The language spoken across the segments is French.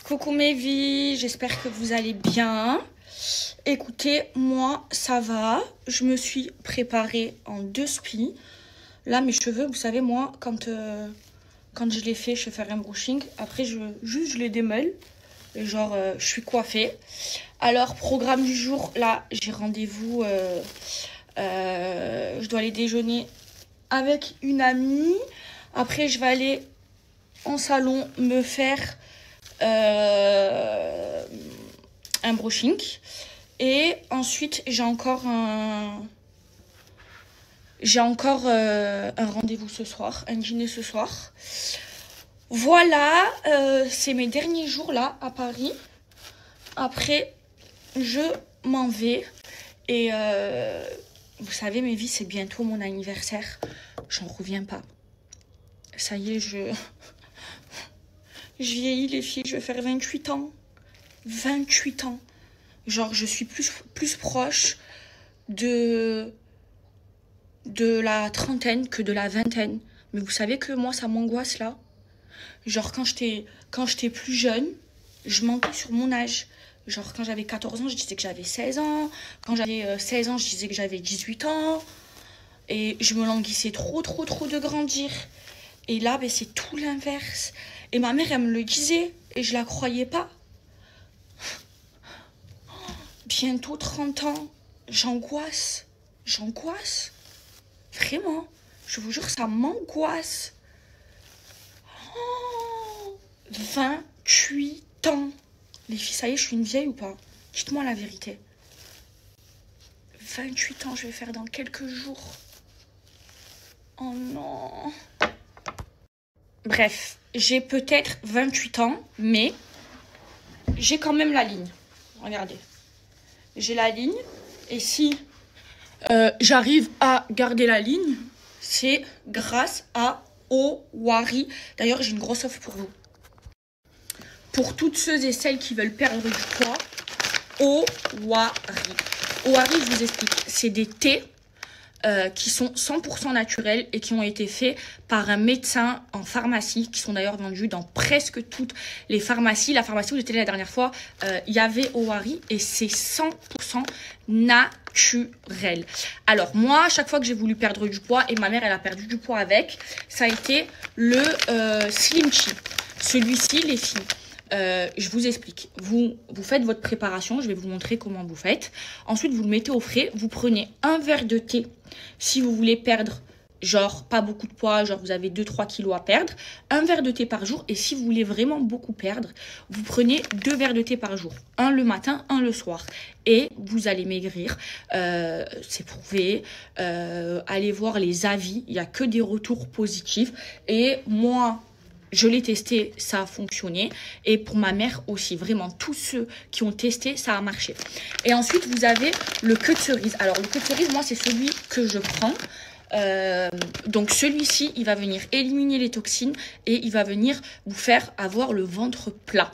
Coucou mes vies, j'espère que vous allez bien. Écoutez, moi ça va. Je me suis préparée en 2 spies. Là mes cheveux, vous savez moi, quand je les fais, je fais un brushing. Après je les démêle. Et genre je suis coiffée. Alors programme du jour, là j'ai rendez-vous. Je dois aller déjeuner avec une amie. Après je vais aller en salon me faire un brushing. Et ensuite j'ai encore un rendez-vous ce soir, un dîner ce soir. Voilà, c'est mes derniers jours là à Paris. Après je m'en vais. Et vous savez mes vies, c'est bientôt mon anniversaire. J'en reviens pas. Ça y est, je vieillis les filles, je vais faire 28 ans. 28 ans. Genre je suis plus proche de la trentaine que de la vingtaine. Mais vous savez que moi ça m'angoisse là. Genre quand j'étais plus jeune, je mentais sur mon âge. Genre quand j'avais 14 ans, je disais que j'avais 16 ans. Quand j'avais 16 ans, je disais que j'avais 18 ans. Et je me languissais trop de grandir. Et là, ben, c'est tout l'inverse. Et ma mère, elle me le disait. Et je la croyais pas. Bientôt 30 ans. J'angoisse. J'angoisse. Vraiment. Je vous jure, ça m'angoisse. 28 ans. Les filles, ça y est, je suis une vieille ou pas? Dites-moi la vérité. 28 ans, je vais faire dans quelques jours. Oh non. Bref, j'ai peut-être 28 ans, mais j'ai quand même la ligne. Regardez. J'ai la ligne. Et si j'arrive à garder la ligne, c'est grâce à Owari. D'ailleurs, j'ai une grosse offre pour vous. Pour toutes ceux et celles qui veulent perdre du poids, Owari. Owari, je vous explique, c'est des thés qui sont 100% naturels et qui ont été faits par un médecin en pharmacie, qui sont d'ailleurs vendus dans presque toutes les pharmacies. La pharmacie où j'étais la dernière fois, il y avait Owari et c'est 100% naturel. Alors moi, à chaque fois que j'ai voulu perdre du poids, et ma mère elle a perdu du poids avec, ça a été le Slim Chi. Celui-ci, les filles. Je vous explique. Vous faites votre préparation. Je vais vous montrer comment vous faites. Ensuite, vous le mettez au frais. Vous prenez un verre de thé. Si vous voulez perdre, genre, pas beaucoup de poids, genre vous avez 2-3 kilos à perdre. Un verre de thé par jour. Et si vous voulez vraiment beaucoup perdre, vous prenez 2 verres de thé par jour. Un le matin, un le soir. Et vous allez maigrir. C'est prouvé. Allez voir les avis. Il n'y a que des retours positifs. Et moi... je l'ai testé, ça a fonctionné. Et pour ma mère aussi, vraiment, tous ceux qui ont testé, ça a marché. Et ensuite, vous avez le queue de cerise. Alors, le queue de cerise, moi, c'est celui que je prends. Donc, celui-ci, il va venir éliminer les toxines et il va venir vous faire avoir le ventre plat.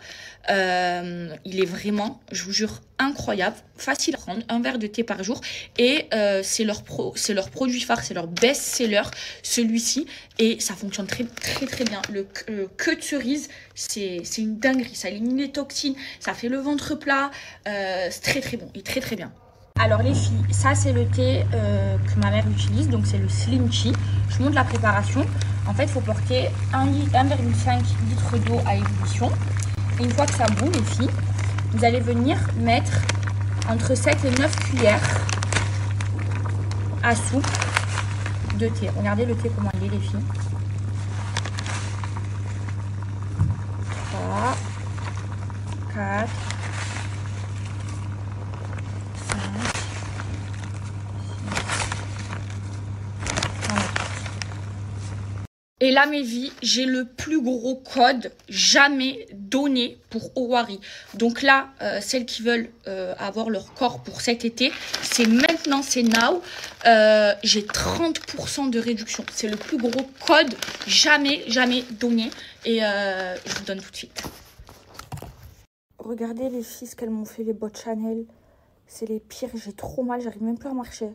Il est vraiment, je vous jure, incroyable, facile à prendre, un verre de thé par jour et c'est leur produit phare, c'est leur best-seller celui-ci et ça fonctionne très bien. Le queue de cerise, c'est une dinguerie, ça élimine les toxines, ça fait le ventre plat, c'est très bon et très bien. Alors les filles, ça c'est le thé que ma mère utilise, donc c'est le Slim Chi. Je vous montre la préparation. En fait, il faut porter 1,5 litre d'eau à ébullition. Et une fois que ça bout, les filles, vous allez venir mettre entre 7 et 9 cuillères à soupe de thé. Regardez le thé comment il est, les filles. 3, 4, 5, 6. Et là, mes vies, j'ai le plus gros code jamais donné pour Owari. Donc là, celles qui veulent avoir leur corps pour cet été, c'est maintenant, c'est now. J'ai 30% de réduction. C'est le plus gros code jamais donné. Et je vous donne tout de suite. Regardez les filles, ce qu'elles m'ont fait, les bottes Chanel. C'est les pires, j'ai trop mal, j'arrive même plus à marcher.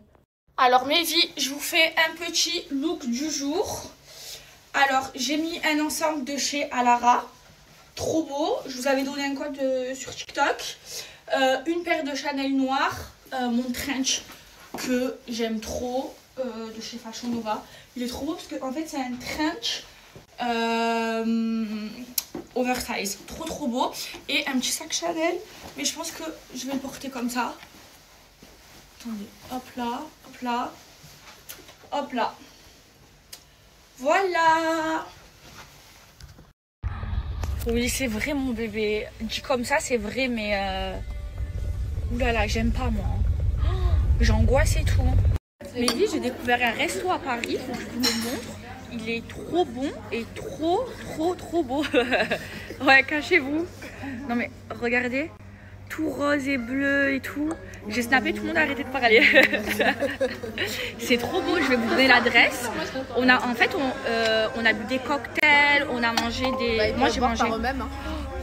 Alors mes vies, je vous fais un petit look du jour. Alors, j'ai mis un ensemble de chez Alara. trop beau. Je vous avais donné un code sur TikTok. Une paire de Chanel noir, mon trench que j'aime trop de chez Fashion Nova. Il est trop beau parce qu'en fait c'est un trench oversize, trop beau, et un petit sac Chanel, mais je pense que je vais le porter comme ça. Attendez, hop là, hop là, hop là. Voilà. Oui, c'est vrai mon bébé. Dit comme ça, c'est vrai, mais oulala, j'aime pas moi. J'angoisse et tout. Mais oui, j'ai découvert un resto à Paris, faut que je vous le montre. Il est trop bon et trop beau. Ouais, cachez-vous. Non mais regardez, tout rose et bleu et tout. J'ai snappé, tout le monde a arrêté de parler. C'est trop beau, je vais vous donner l'adresse. On a bu des cocktails, on a mangé des... Bah, moi j'ai mangé par eux-mêmes. Hein.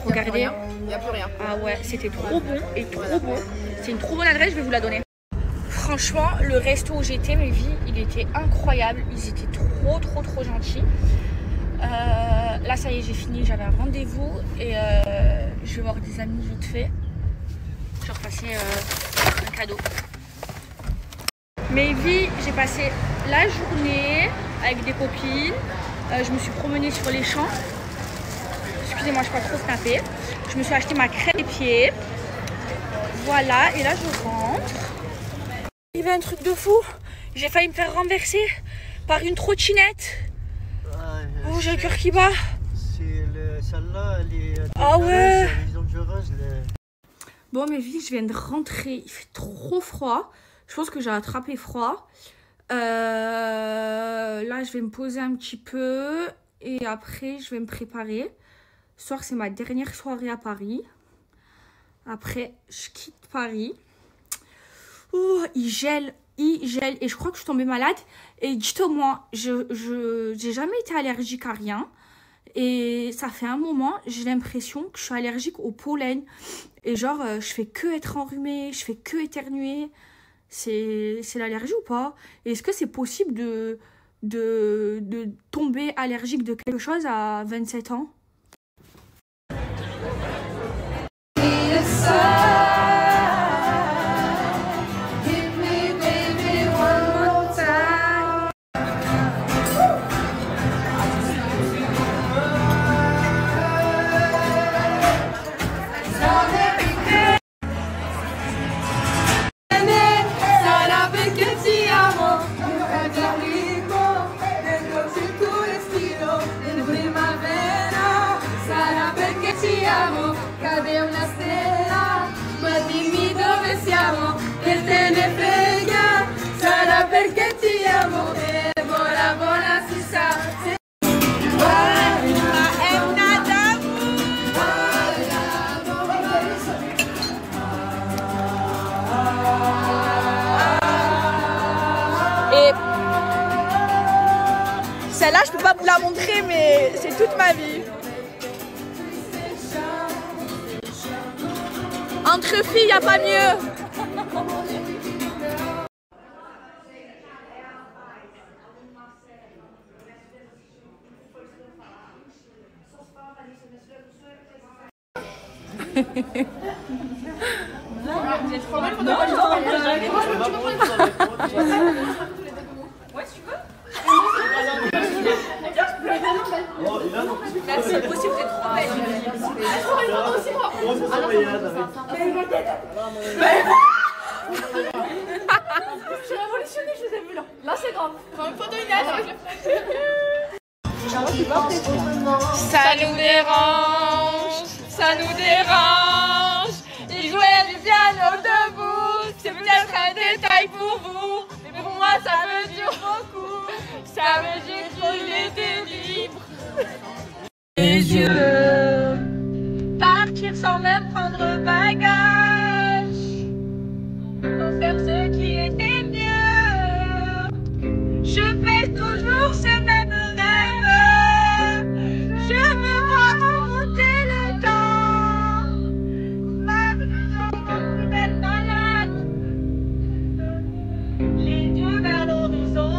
Regardez. Il n'y a plus rien. Ah ouais, c'était trop bon et trop beau. C'est une trop bonne adresse, je vais vous la donner. Franchement, le resto où j'étais, mes vies, il était incroyable. Ils étaient trop gentils. Là, ça y est, j'ai fini. J'avais un rendez-vous et je vais voir des amis vite fait. Je vais repasser un cadeau. Mes vies, j'ai passé la journée avec des copines. Je me suis promenée sur les champs. Excusez-moi, je ne suis pas trop snappée. Je me suis acheté ma crème des pieds. Voilà, et là, je rentre. Il y avait un truc de fou. J'ai failli me faire renverser par une trottinette. Oh, j'ai le cœur qui bat. Celle-là, elle est ouais. dangereuse. Bon, mes filles, je viens de rentrer. Il fait trop froid. Je pense que j'ai attrapé froid. Là, je vais me poser un petit peu. Et après, je vais me préparer. Ce soir, c'est ma dernière soirée à Paris. Après, je quitte Paris. Oh, il gèle. Et je crois que je suis tombée malade. Et dites-moi, je n'ai jamais été allergique à rien. Et ça fait un moment, j'ai l'impression que je suis allergique au pollen. Et genre, je fais que être enrhumée, je fais que éternuer. C'est l'allergie ou pas? Est-ce que c'est possible de tomber allergique de quelque chose à 27 ans? Celle-là, je peux pas vous la montrer, mais c'est toute ma vie. Entre filles, y a pas mieux. Vous êtes trop mal, faut pas ouais, si tu veux. Là, c'est possible, vous êtes trop belle. Je suis révolutionnée, je les ai vus là. Là, c'est grave. Prends une photo, Inès. Ça nous dérange, ça nous dérange. Il jouait du piano debout. C'est peut-être un détail pour vous, mais pour moi, ça veut dire beaucoup. Ça veut dire qu'il était libre. Les yeux, partir sans même prendre bagage, pour faire ce qui était mieux. Je fais toujours ce même rêve. Je me vois remonter le temps. Ma plus belle malade, les yeux vers l'horizon.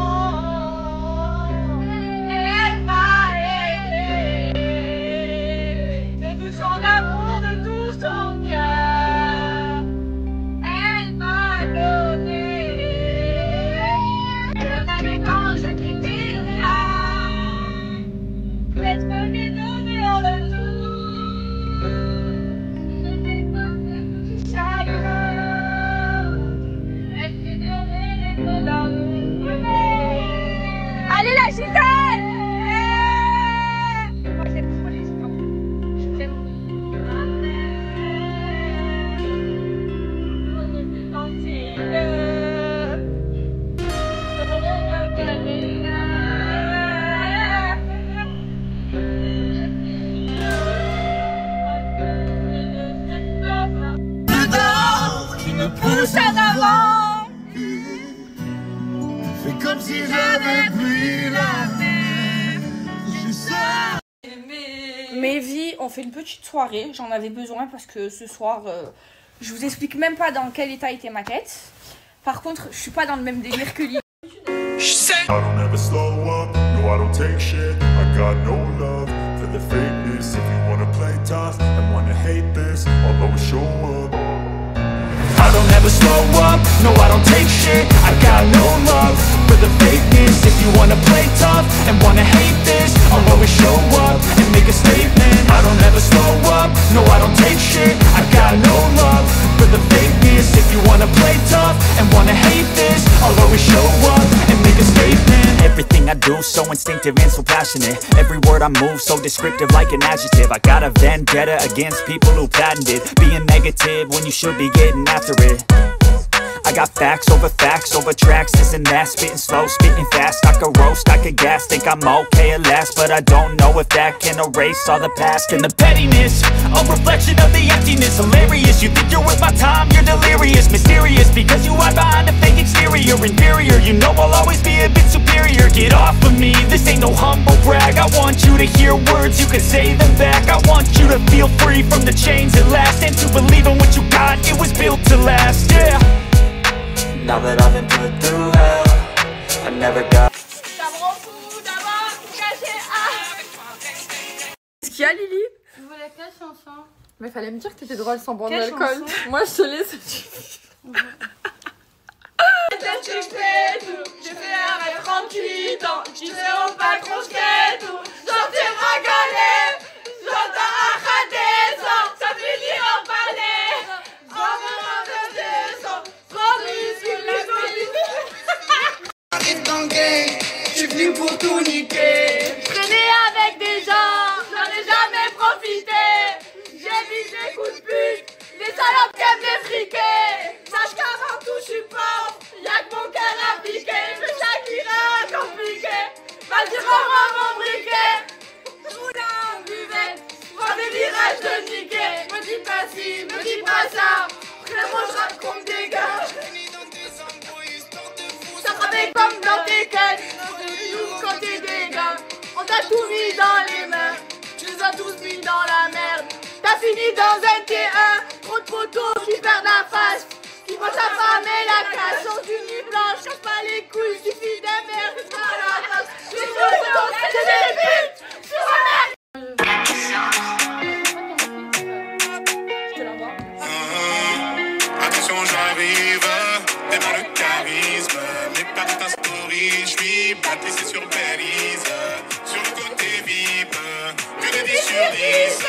Elle m'a aimé. pousse en avant. Fais comme si j'avais pris la mer. Mes vies, on fait une petite soirée. J'en avais besoin parce que ce soir, je vous explique même pas dans quel état était ma tête. Par contre, je suis pas dans le même délire que lui. I don't ever slow up, no I don't take shit. I got no love for the fakeness. If you wanna play tough and wanna hate this, I'll always show up. I don't ever slow up, no I don't take shit. I got no love for the fakeness. If you wanna play tough and wanna hate this, I'll always show up and make a statement. I don't ever slow up, no I don't take shit. I got no love for the fakeness. If you wanna play tough and wanna hate this, I'll always show up and make a statement. Everything I do so instinctive and so passionate. Every word I move so descriptive like an adjective. I got a vendetta against people who patented being negative when you should be getting after it. I got facts over tracks, this and that. Spitting slow, spitting fast. I could roast, I could gas. Think I'm okay at last, but I don't know if that can erase all the past. And the pettiness, a reflection of the emptiness. Hilarious, you think you're worth my time, you're delirious. Mysterious, because you hide behind a fake exterior. Inferior, you know I'll always be a bit superior. Get off of me, this ain't no humble brag. I want you to hear words, you can say them back. I want you to feel free from the chains at last, and to believe in what you got, it was built to last, yeah. Now that I've been put through hell, I never got. Ça me rend fou d'avoir tout caché. Qu'est-ce qu'il y a, Lily? Je voulais quelle chanson? Mais fallait me dire que t'étais drôle sans boire Quelle d'alcool. chanson? Moi je te laisse. J'ai fait un rêve 38 ans. J'y sais au patron, j'fais tout. Sortir ma galère. J'entends un radescent. Ça finit en palais. Vraiment de descend. Trop muscle, la J'arrive dans le game, j'suis venu pour tout niquer. traîner avec des gens, j'en ai jamais profité. J'ai vu des coups de pute, des salopes qui aiment les friquer. Sache qu'avant tout j'suis pauvre, y'a que mon cœur à piquer. Je Shakira compliqué, vas-y rends-moi mon briquet. Roule en buvette, prends des virages de niquer. Me dis pas ci, me dis pas ça, frérot j'rappe comme des gars. Ça travaille comme dans tes quêtes, quand t'es des gars. On t'a tout mis dans les mains, tu les as tous mis dans la merde. T'as fini dans un T1, trop de poteaux qui perdent la face, qui vont ta femme et la casse. Sur du nuit blanche, casse pas les couilles, suffit d'un merde, c'est pas la face. C'est des putes, sur la merde. Je te l'envoie. Attention j'arrive, t'es dans le charisme. Mais pas de ta story, j'suis blacklisté sur Belize. Sur le côté VIP, que de 10 sur 10.